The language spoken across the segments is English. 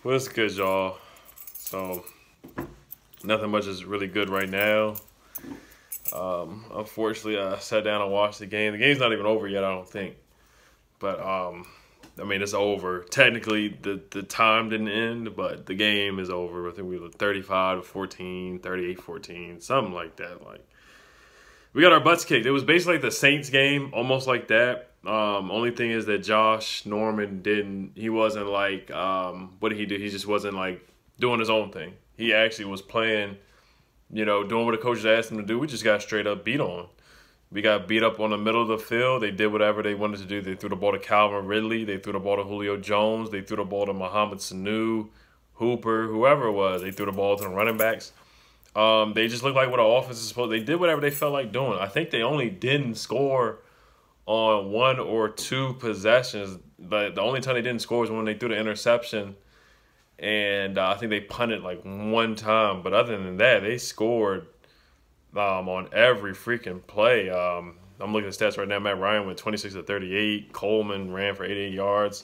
What's good, y'all? So, nothing much is really good right now. Unfortunately, I sat down and watched the game. The game's not even over yet, I don't think. But, I mean, it's over. Technically, the time didn't end, but the game is over. I think we were 35-14, 38-14, something like that. Like, we got our butts kicked. It was basically like the Saints game, almost like that. Only thing is that Josh Norman he wasn't like, what did he do? He just wasn't like doing his own thing. He actually was playing, doing what the coaches asked him to do. We just got straight up beat on. We got beat up on the middle of the field. They did whatever they wanted to do. They threw the ball to Calvin Ridley. They threw the ball to Julio Jones. They threw the ball to Mohamed Sanu, Hooper, whoever it was. They threw the ball to the running backs. They just looked like what an offense is supposed to. They did whatever they felt like doing. I think they only didn't score on 1 or 2 possessions. But the only time they didn't score was when they threw the interception. And I think they punted like 1 time. But other than that, they scored on every freaking play. I'm looking at the stats right now. Matt Ryan went 26-38. Coleman ran for 88 yards.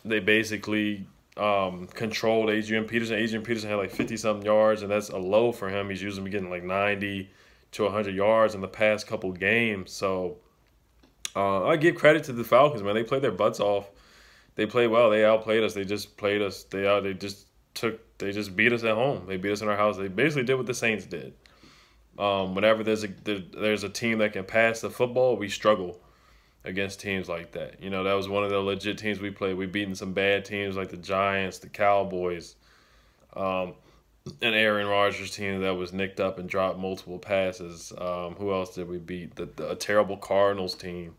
They basically controlled Adrian Peterson. Adrian Peterson had like 50-something yards, and that's a low for him. He's usually getting like 90 to 100 yards in the past couple games. So I give credit to the Falcons, man. They played their butts off. They played well. They outplayed us. They just played us. They just beat us at home. They beat us in our house. They basically did what the Saints did. Whenever there's a team that can pass the football, we struggle against teams like that. That was one of the legit teams we played. We beaten some bad teams like the Giants, the Cowboys, an Aaron Rodgers team that was nicked up and dropped multiple passes. Who else did we beat? A terrible Cardinals team.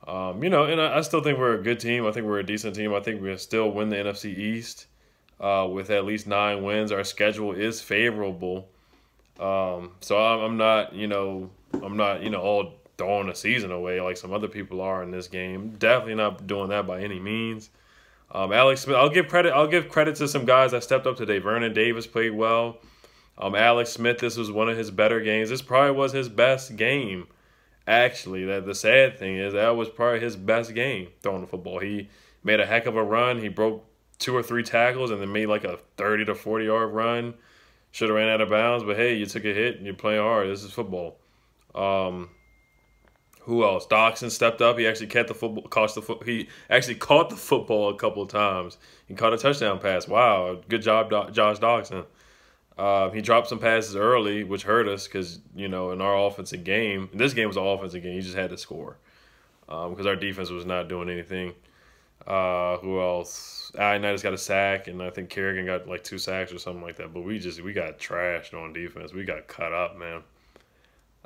And I still think we're a good team. I think we're a decent team. I think we'll still win the NFC East with at least 9 wins. Our schedule is favorable. So I'm not all throwing the season away like some other people are in this game. Definitely not doing that by any means. Alex Smith, I'll give credit to some guys that stepped up today. Vernon Davis played well. Alex Smith, this was one of his better games. This probably was his best game. Actually, the sad thing is that was probably his best game throwing the football. He made a heck of a run. He broke 2 or 3 tackles and then made like a 30 to 40 yard run. Should have ran out of bounds, but hey, you took a hit and you're playing hard. This is football. Who else? Doxson stepped up. He actually caught the football. He actually caught the football a couple of times. He caught a touchdown pass. Wow, good job, Josh Doxson. He dropped some passes early, which hurt us because in our offensive game, this game was an offensive game. He just had to score because our defense was not doing anything. Who else? Ioannidis got a sack, and I think Kerrigan got like 2 sacks or something like that. But we got trashed on defense. We got cut up, man.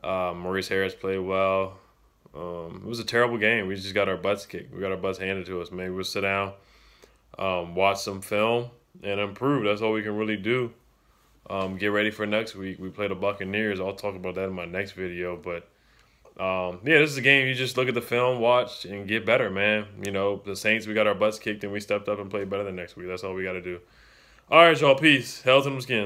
Maurice Harris played well. It was a terrible game. We just got our butts kicked. We got our butts handed to us. Maybe we'll sit down, watch some film, and improve. That's all we can really do. Get ready for next week. We play the Buccaneers. I'll talk about that in my next video. But, yeah, this is a game you just look at the film, watch, and get better, man. The Saints, we got our butts kicked, and we stepped up and played better than next week. That's all we got to do. All right, y'all. Peace. Hells in them skins.